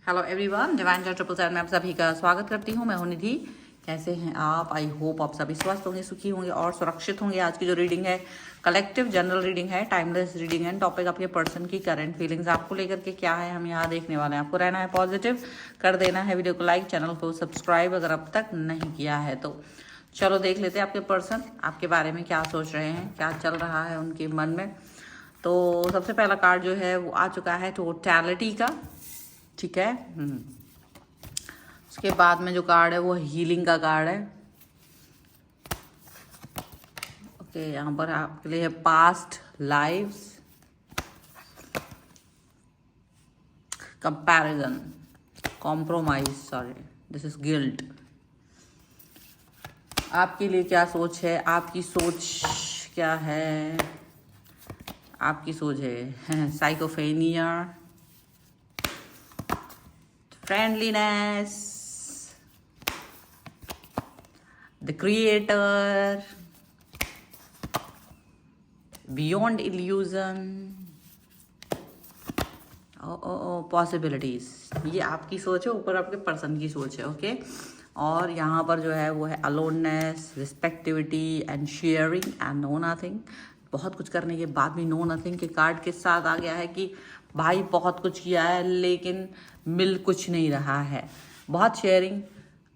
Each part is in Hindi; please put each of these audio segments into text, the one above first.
हेलो एवरीवन, डिवाइन चार्ट 777 में आप सभी का स्वागत करती हूँ। मैं हूँ निधि। कैसे हैं आप? आई होप आप सभी स्वस्थ होंगे, सुखी होंगे और सुरक्षित होंगे। आज की जो रीडिंग है कलेक्टिव जनरल रीडिंग है, टाइमलेस रीडिंग है। टॉपिक आपके पर्सन की करंट फीलिंग्स आपको लेकर के क्या है हम यहाँ देखने वाले हैं। आपको रहना है पॉजिटिव, कर देना है वीडियो को लाइक, चैनल को सब्सक्राइब अगर अब तक नहीं किया है तो। चलो देख लेते हैं आपके पर्सन आपके बारे में क्या सोच रहे हैं, क्या चल रहा है उनके मन में। तो सबसे पहला कार्ड जो है वो आ चुका है टोटैलिटी का, ठीक है। उसके बाद में जो कार्ड है वो हीलिंग का कार्ड है। ओके, यहाँ पर आपके लिए है past lives, comparison, compromise, sorry this is guilt. आपके लिए क्या सोच है? आपकी सोच क्या है? आपकी सोच है साइकोफेनिया, friendliness, the creator, beyond illusion, possibilities। ये आपकी सोच है, ऊपर आपके पर्सन की सोच है। ओके, और यहाँ पर जो है वो है aloneness, respectivity and sharing and no nothing. बहुत कुछ करने के बाद भी नो नथिंग के कार्ड के साथ आ गया है कि भाई बहुत कुछ किया है लेकिन मिल कुछ नहीं रहा है। बहुत शेयरिंग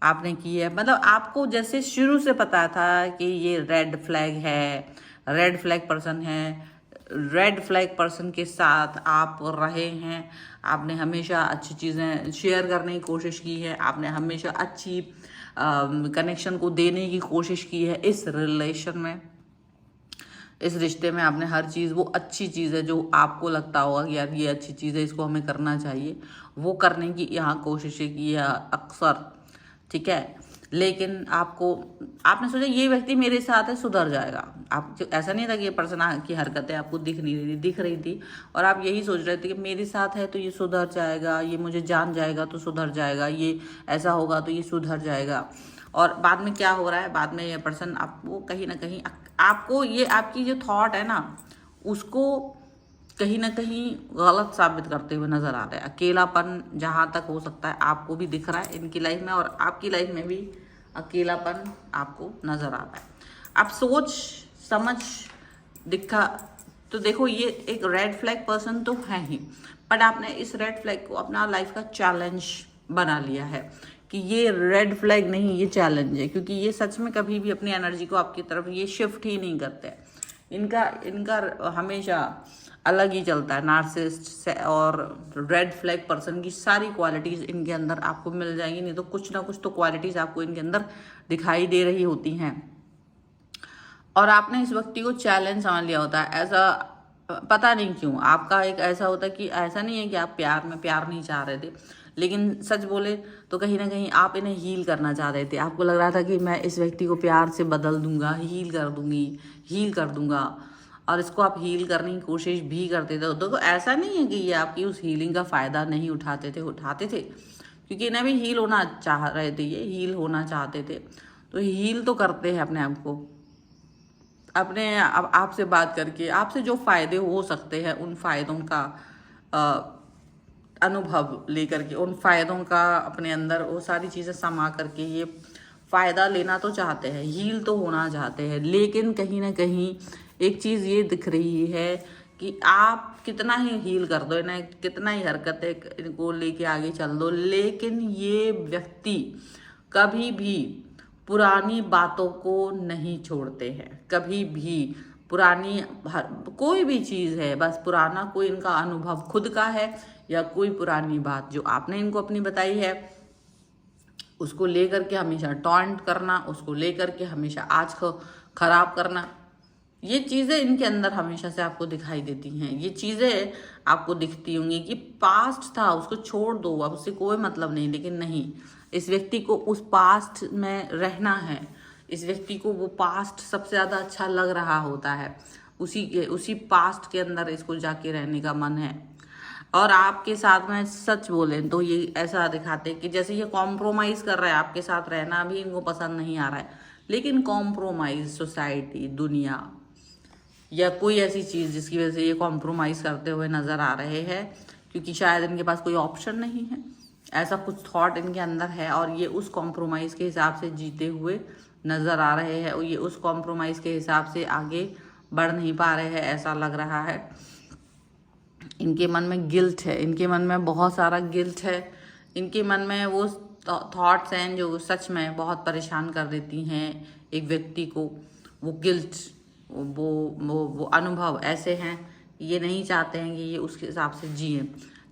आपने की है, मतलब आपको जैसे शुरू से पता था कि ये रेड फ्लैग है, रेड फ्लैग पर्सन है, रेड फ्लैग पर्सन के साथ आप रहे हैं। आपने हमेशा अच्छी चीज़ें शेयर करने की कोशिश की है, आपने हमेशा अच्छी कनेक्शन को देने की कोशिश की है इस रिलेशन में, इस रिश्ते में। आपने हर चीज़, वो अच्छी चीज़ है जो आपको लगता होगा कि यार ये अच्छी चीज़ है, इसको हमें करना चाहिए, वो करने की यहाँ कोशिशें की है अक्सर, ठीक है। लेकिन आपने सोचा ये व्यक्ति मेरे साथ है, सुधर जाएगा। आप ऐसा नहीं था कि ये पर्सन की हरकतें आपको दिख रही थी और आप यही सोच रहे थे कि मेरे साथ है तो ये सुधर जाएगा, ये मुझे जान जाएगा तो सुधर जाएगा, ये ऐसा होगा तो ये सुधर जाएगा। और बाद में क्या हो रहा है, बाद में ये पर्सन आपको कहीं ना कहीं, आपको ये आपकी जो थॉट है ना उसको कहीं ना कहीं गलत साबित करते हुए नजर आ रहा है। अकेलापन जहाँ तक हो सकता है आपको भी दिख रहा है इनकी लाइफ में, और आपकी लाइफ में भी अकेलापन आपको नजर आ रहा है। आप सोच समझ दिखा तो देखो, ये एक रेड फ्लैग पर्सन तो है ही, बट आपने इस रेड फ्लैग को अपना लाइफ का चैलेंज बना लिया है कि ये रेड फ्लैग नहीं, ये चैलेंज है। क्योंकि ये सच में कभी भी अपनी एनर्जी को आपकी तरफ ये शिफ्ट ही नहीं करते। इनका हमेशा अलग ही चलता है। नार्सिसिस्ट और रेड फ्लैग पर्सन की सारी क्वालिटीज़ इनके अंदर आपको मिल जाएंगी, नहीं तो कुछ ना कुछ तो क्वालिटीज़ आपको इनके अंदर दिखाई दे रही होती हैं। और आपने इस व्यक्ति को चैलेंज समझ लिया होता है। ऐसा पता नहीं क्यों आपका एक ऐसा होता है कि ऐसा नहीं है कि आप प्यार नहीं चाह रहे थे, लेकिन सच बोले तो कहीं ना कहीं आप इन्हें हील करना चाह रहे थे। आपको लग रहा था कि मैं इस व्यक्ति को प्यार से बदल दूंगा, हील कर दूंगा, और इसको आप हील करने की कोशिश भी करते थे। तो ऐसा नहीं है कि ये आपकी उस हीलिंग का फ़ायदा नहीं उठाते थे, क्योंकि इन्हें भी हील होना चाह रहे थे, ये हील होना चाहते थे। तो हील तो करते हैं अपने आप को, अपने आपसे बात करके, आपसे जो फ़ायदे हो सकते हैं उन फ़ायदों का अनुभव लेकर के, उन फ़ायदों का अपने अंदर वो सारी चीज़ें समा करके ये फ़ायदा लेना तो चाहते हैं, हील तो होना चाहते हैं। लेकिन कहीं ना कहीं एक चीज़ ये दिख रही है कि आप कितना ही हील कर दो इन्हें, कितना ही हरकतें इनको लेके आगे चल दो, लेकिन ये व्यक्ति कभी भी पुरानी बातों को नहीं छोड़ते हैं। कभी भी पुरानी कोई भी चीज़ है, बस पुराना कोई इनका अनुभव खुद का है या कोई पुरानी बात जो आपने इनको अपनी बताई है, उसको लेकर के हमेशा टॉन्ट करना, उसको लेकर के हमेशा आज को खराब करना, ये चीज़ें इनके अंदर हमेशा से आपको दिखाई देती हैं। ये चीज़ें आपको दिखती होंगी कि पास्ट था उसको छोड़ दो, अब उससे कोई मतलब नहीं। लेकिन नहीं, इस व्यक्ति को उस पास्ट में रहना है, इस व्यक्ति को वो पास्ट सबसे ज़्यादा अच्छा लग रहा होता है, उसी पास्ट के अंदर इसको जाके रहने का मन है। और आपके साथ में सच बोलें तो ये ऐसा दिखाते कि जैसे ये कॉम्प्रोमाइज़ कर रहा है, आपके साथ रहना भी इनको पसंद नहीं आ रहा है, लेकिन कॉम्प्रोमाइज़ सोसाइटी, दुनिया या कोई ऐसी चीज़ जिसकी वजह से ये कॉम्प्रोमाइज़ करते हुए नज़र आ रहे हैं, क्योंकि शायद इनके पास कोई ऑप्शन नहीं है। ऐसा कुछ थॉट इनके अंदर है और ये उस कॉम्प्रोमाइज़ के हिसाब से जीते हुए नज़र आ रहे हैं और ये उस कॉम्प्रोमाइज़ के हिसाब से आगे बढ़ नहीं पा रहे हैं, ऐसा लग रहा है। इनके मन में गिल्ट है, इनके मन में बहुत सारा गिल्ट है, इनके मन में वो थॉट्स हैं जो सच में बहुत परेशान कर देती हैं एक व्यक्ति को। वो गिल्ट, वो अनुभव ऐसे हैं, ये नहीं चाहते हैं कि ये उसके हिसाब से जिए।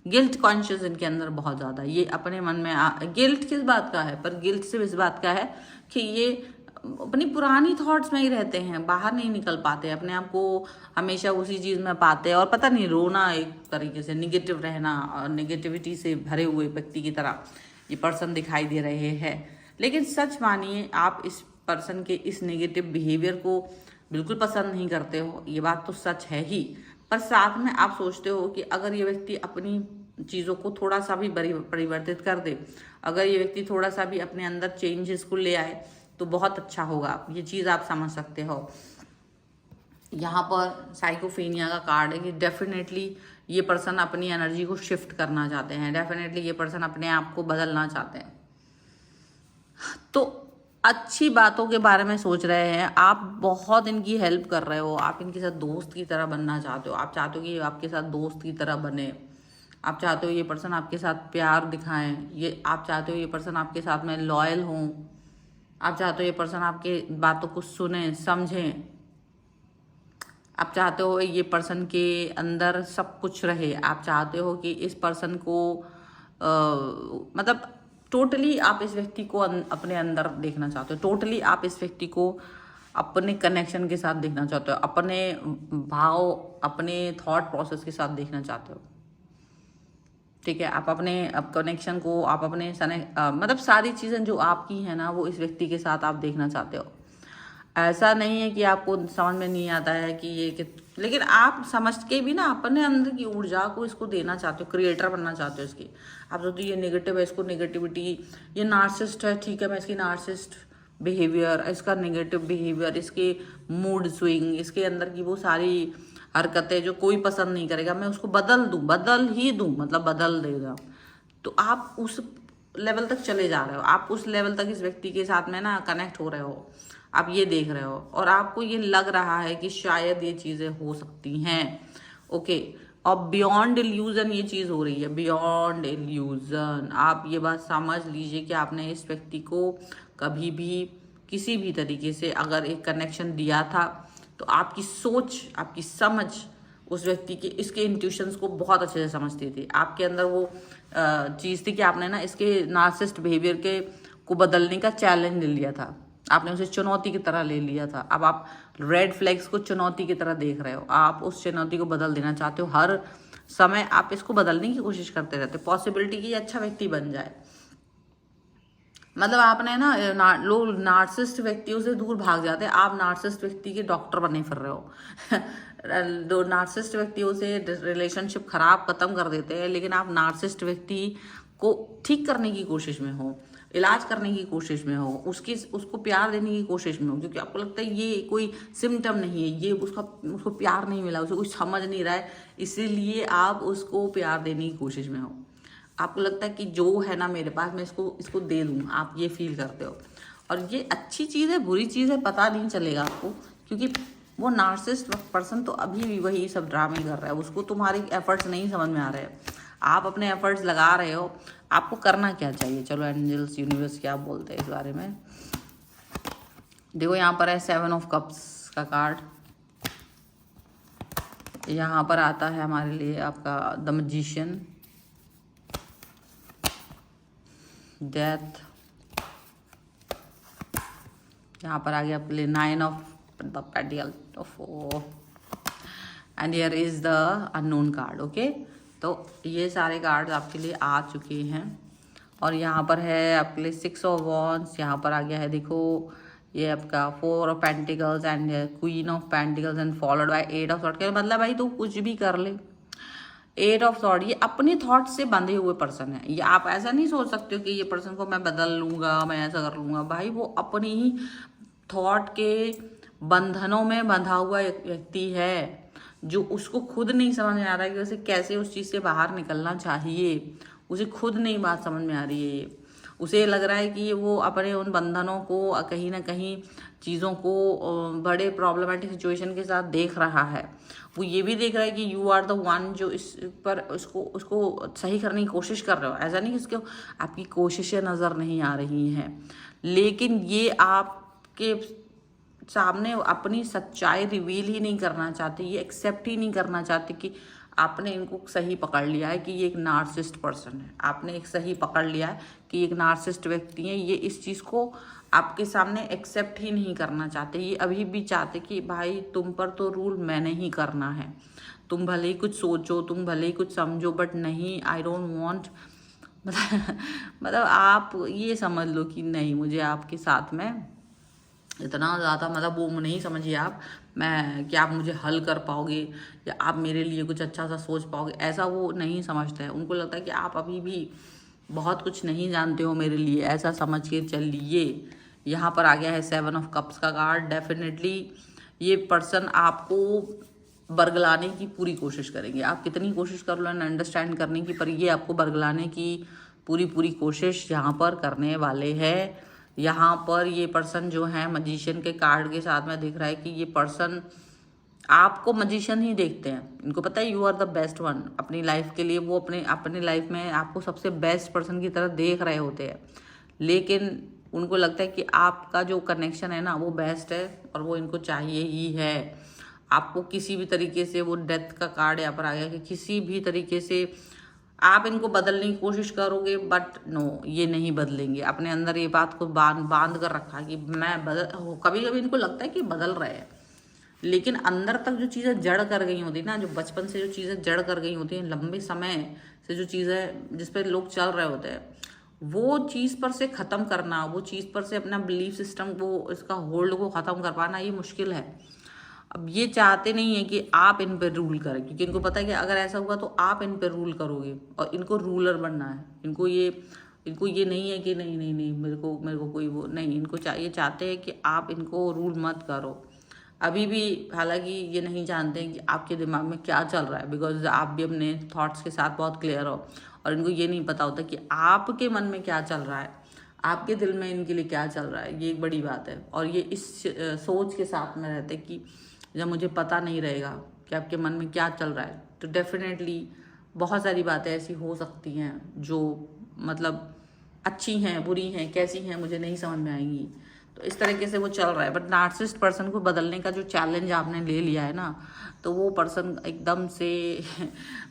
गिल्ट कॉन्शियस इनके अंदर बहुत ज़्यादा, ये अपने मन में गिल्ट किस बात का है, पर गिल्ट सिर्फ इस बात का है कि ये अपनी पुरानी थॉट्स में ही रहते हैं, बाहर नहीं निकल पाते, अपने आप को हमेशा उसी चीज़ में पाते हैं और पता नहीं रोना, एक तरीके से निगेटिव रहना और निगेटिविटी से भरे हुए व्यक्ति की तरह ये पर्सन दिखाई दे रहे हैं। लेकिन सच मानिए, आप इस पर्सन के इस नेगेटिव बिहेवियर को बिल्कुल पसंद नहीं करते हो, ये बात तो सच है ही, पर साथ में आप सोचते हो कि अगर ये व्यक्ति अपनी चीज़ों को थोड़ा सा भी परिवर्तित कर दे, अगर ये व्यक्ति थोड़ा सा भी अपने अंदर चेंजेस को ले आए तो बहुत अच्छा होगा। ये चीज़ आप समझ सकते हो। यहाँ पर साइकोफेनिया का कार्ड है कि डेफिनेटली ये पर्सन अपनी एनर्जी को शिफ्ट करना चाहते हैं, डेफिनेटली ये पर्सन अपने आप को बदलना चाहते हैं। तो अच्छी बातों के बारे में सोच रहे हैं, आप बहुत इनकी हेल्प कर रहे हो, आप इनके साथ दोस्त की तरह बनना चाहते हो, आप चाहते हो कि आपके साथ दोस्त की तरह बने, आप चाहते हो ये पर्सन आपके साथ प्यार दिखाएं, ये आप चाहते हो ये पर्सन आपके साथ में लॉयल हों, आप चाहते हो ये पर्सन आपके बातों को सुने समझें, आप चाहते हो ये पर्सन के अंदर सब कुछ रहे, आप चाहते हो कि इस पर्सन को मतलब टोटली आप इस व्यक्ति को अपने अंदर देखना चाहते हो, टोटली आप इस व्यक्ति को अपने कनेक्शन के साथ देखना चाहते हो, अपने भाव, अपने थॉट प्रोसेस के साथ देखना चाहते हो। ठीक है, आप अपने कनेक्शन को, आप अपने मतलब सारी चीज़ें जो आपकी हैं ना, वो इस व्यक्ति के साथ आप देखना चाहते हो। ऐसा नहीं है कि आपको समझ में नहीं आता है कि ये लेकिन आप समझ के भी ना अपने अंदर की ऊर्जा को इसको देना चाहते हो, क्रिएटर बनना चाहते हो इसकी। आप सोचते हो ये नेगेटिव है, इसको नेगेटिविटी, ये नार्सिसिस्ट है, ठीक है मैं इसकी नार्सिसिस्ट बिहेवियर, इसका नेगेटिव बिहेवियर, इसके मूड स्विंग, इसके अंदर की वो सारी हरकतें जो कोई पसंद नहीं करेगा, मैं उसको बदल ही दूँ, मतलब बदल देगा। तो आप उस लेवल तक चले जा रहे हो, आप उस लेवल तक इस व्यक्ति के साथ में ना कनेक्ट हो रहे हो, आप ये देख रहे हो और आपको ये लग रहा है कि शायद ये चीज़ें हो सकती हैं। ओके, और बियॉन्ड इल्यूजन ये चीज़ हो रही है, बियॉन्ड इल्यूजन। आप ये बात समझ लीजिए कि आपने इस व्यक्ति को कभी भी किसी भी तरीके से अगर एक कनेक्शन दिया था तो आपकी सोच, आपकी समझ उस व्यक्ति के इसके इंट्यूशंस को बहुत अच्छे से समझती थी। आपके अंदर वो चीज़ थी कि आपने ना इसके नार्सिसिस्ट बिहेवियर के को बदलने का चैलेंज ले लिया था, आपने उसे चुनौती की तरह ले लिया था। अब आप रेड फ्लैग्स को चुनौती की तरह देख रहे हो, आप उस चुनौती को बदल देना चाहते हो, हर समय आप इसको बदलने की कोशिश करते रहते हो, पॉसिबिलिटी की अच्छा व्यक्ति बन जाए। मतलब आपने ना लोग नार्सिसिस्ट व्यक्तियों से दूर भाग जाते हैं, आप नार्सिसिस्ट व्यक्ति के डॉक्टर बने फिर रहे हो। दो नार्सिसिस्ट व्यक्तियों से रिलेशनशिप खराब खत्म कर देते हैं, लेकिन आप नार्सिसिस्ट व्यक्ति को ठीक करने की कोशिश में हो, इलाज करने की कोशिश में हो, उसको प्यार देने की कोशिश में हो, क्योंकि आपको लगता है ये कोई सिम्टम नहीं है, ये उसको प्यार नहीं मिला, उसे कुछ समझ नहीं रहा है, इसीलिए आप उसको प्यार देने की कोशिश में हो। आपको लगता है कि जो है ना मेरे पास, मैं इसको दे दूँ, आप ये फील करते हो। और ये अच्छी चीज़ है बुरी चीज़ है पता नहीं चलेगा आपको, क्योंकि वो नार्सिसिस्ट पर्सन तो अभी भी वही सब ड्रामे कर रहा है, उसको तुम्हारी एफर्ट्स नहीं समझ में आ रहे हैं, आप अपने एफर्ट्स लगा रहे हो। आपको करना क्या चाहिए, चलो एंजल्स यूनिवर्स क्या बोलते हैं इस बारे में। देखो यहाँ पर है 7 ऑफ कप्स का कार्ड, यहाँ पर आता है हमारे लिए आपका द मैजिशियन, डेथ, यहाँ पर आ गया आपके लिए 9 of the pentacle and here is the unknown card. Okay, तो ये सारे कार्ड आपके लिए आ चुके हैं और यहाँ पर है आपके लिए 6 ऑफ वॉन्ड्स, यहाँ पर आ गया है देखो ये आपका 4 of pentacles and queen of pentacles and followed by 8 of sword. मतलब भाई तू कुछ भी कर ले, 8 ऑफ सॉर्ड, ये अपने थॉट से बंधे हुए पर्सन है। ये आप ऐसा नहीं सोच सकते हो कि ये पर्सन को मैं बदल लूँगा, मैं ऐसा कर लूँगा। भाई वो अपनी ही थॉट के बंधनों में बंधा हुआ एक व्यक्ति है, जो उसको खुद नहीं समझ में आ रहा है कि उसे कैसे उस चीज़ से बाहर निकलना चाहिए। उसे खुद नहीं बात समझ में आ रही है ये। उसे लग रहा है कि वो अपने उन बंधनों को कहीं ना कहीं चीज़ों को बड़े प्रॉब्लमेटिक सिचुएशन के साथ देख रहा है। वो ये भी देख रहा है कि यू आर द वन जो इस पर उसको सही करने की कोशिश कर रहे हो। ऐसा नहीं कि उसको आपकी कोशिशें नज़र नहीं आ रही हैं, लेकिन ये आपके सामने अपनी सच्चाई रिवील ही नहीं करना चाहते, ये एक्सेप्ट ही नहीं करना चाहते कि आपने इनको सही पकड़ लिया है कि ये एक नार्सिस्ट पर्सन है। आपने एक सही पकड़ लिया है कि एक नार्सिस्ट व्यक्ति है। ये इस चीज़ को आपके सामने एक्सेप्ट ही नहीं करना चाहते। ये अभी भी चाहते कि भाई तुम पर तो रूल मैंने ही करना है, तुम भले ही कुछ सोचो, तुम भले ही कुछ समझो, बट नहीं, आई डोंट वांट। मतलब आप ये समझ लो कि नहीं, मुझे आपके साथ में इतना ज़्यादा मतलब वो नहीं समझिए आप मैं कि आप मुझे हल कर पाओगे या आप मेरे लिए कुछ अच्छा सा सोच पाओगे, ऐसा वो नहीं समझते हैं। उनको लगता है कि आप अभी भी बहुत कुछ नहीं जानते हो मेरे लिए, ऐसा समझ के चलिए। यहाँ पर आ गया है 7 ऑफ कप्स का कार्ड। डेफिनेटली ये पर्सन आपको बरगलाने की पूरी कोशिश करेंगे। आप कितनी कोशिश कर लो अंडरस्टैंड करने की, पर ये आपको बरगलाने की पूरी कोशिश यहाँ पर करने वाले हैं। यहाँ पर ये पर्सन जो है मजिशियन के कार्ड के साथ में दिख रहा है कि ये पर्सन आपको मजिशियन ही देखते हैं। इनको पता है you are the best one अपनी लाइफ के लिए। वो अपनी लाइफ में आपको सबसे बेस्ट पर्सन की तरह देख रहे होते हैं, लेकिन उनको लगता है कि आपका जो कनेक्शन है ना वो बेस्ट है और वो इनको चाहिए ही है। आपको किसी भी तरीके से, वो डेथ का कार्ड यहाँ पर आ गया कि किसी भी तरीके से आप इनको बदलने की कोशिश करोगे, बट नो, ये नहीं बदलेंगे। अपने अंदर ये बात को बांध कर रखा कि मैं कभी कभी इनको लगता है कि बदल रहे हैं, लेकिन अंदर तक जो चीज़ें जड़ कर गई होती ना, जो बचपन से जो चीज़ें जड़ कर गई होती हैं, लंबे समय से जो चीज़ें जिस पर लोग चल रहे होते हैं, वो चीज़ पर से ख़त्म करना, वो चीज़ पर से अपना बिलीफ सिस्टम वो इसका होल्ड को ख़त्म कर पाना, ये मुश्किल है। अब ये चाहते नहीं है कि आप इन पर रूल करें, क्योंकि इनको पता है कि अगर ऐसा हुआ तो आप इन पर रूल करोगे और इनको रूलर बनना है। इनको ये नहीं है कि नहीं मेरे को कोई वो नहीं, इनको ये चाहते हैं कि आप इनको रूल मत करो। अभी भी हालांकि ये नहीं जानते हैं कि आपके दिमाग में क्या चल रहा है, बिकॉज आप भी अपने थॉट्स के साथ बहुत क्लियर हो, और इनको ये नहीं पता होता कि आपके मन में क्या चल रहा है, आपके दिल में इनके लिए क्या चल रहा है। ये एक बड़ी बात है। और ये इस सोच के साथ में रहते कि जब मुझे पता नहीं रहेगा कि आपके मन में क्या चल रहा है, तो डेफिनेटली बहुत सारी बातें ऐसी हो सकती हैं जो मतलब अच्छी हैं, बुरी हैं, कैसी हैं, मुझे नहीं समझ में आएंगी। तो इस तरीके से वो चल रहा है। बट नार्सिसिस्ट पर्सन को बदलने का जो चैलेंज आपने ले लिया है ना, तो वो पर्सन एकदम से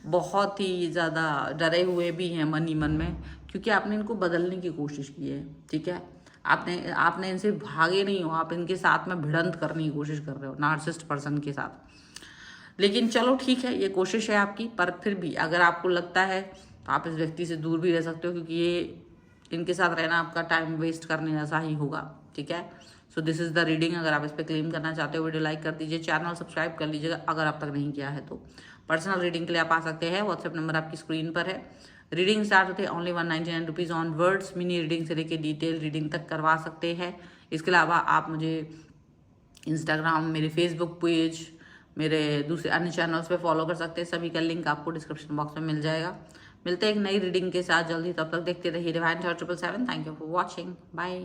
बहुत ही ज़्यादा डरे हुए भी हैं मन ही मन में, क्योंकि आपने इनको बदलने की कोशिश की है। ठीक है, आपने इनसे भागे नहीं हो, आप इनके साथ में भिड़ंत करने की कोशिश कर रहे हो नार्सिसिस्ट पर्सन के साथ। लेकिन चलो ठीक है, ये कोशिश है आपकी, पर फिर भी अगर आपको लगता है तो आप इस व्यक्ति से दूर भी रह सकते हो, क्योंकि ये इनके साथ रहना आपका टाइम वेस्ट करने जैसा ही होगा। ठीक है, so this is the reading. अगर आप इस पर क्लेम करना चाहते हो, वीडियो लाइक कर दीजिए, चैनल सब्सक्राइब कर लीजिएगा अगर आप तक नहीं किया है तो। पर्सनल रीडिंग के लिए आप आ सकते हैं, व्हाट्सएप नंबर आपकी स्क्रीन पर है। रीडिंग स्टार्ट होते हैं only 199 rupees on words. Mini reading से लेकर डिटेल रीडिंग तक करवा सकते हैं। इसके अलावा आप मुझे इंस्टाग्राम, मेरे फेसबुक पेज, मेरे दूसरे अन्य चैनल्स पे फॉलो कर सकते हैं। सभी का लिंक आपको डिस्क्रिप्शन बॉक्स में मिल जाएगा। मिलते हैं एक नई रीडिंग के साथ जल्दी, तब तक देखते रहिए divine 777। Thank you for watching, bye.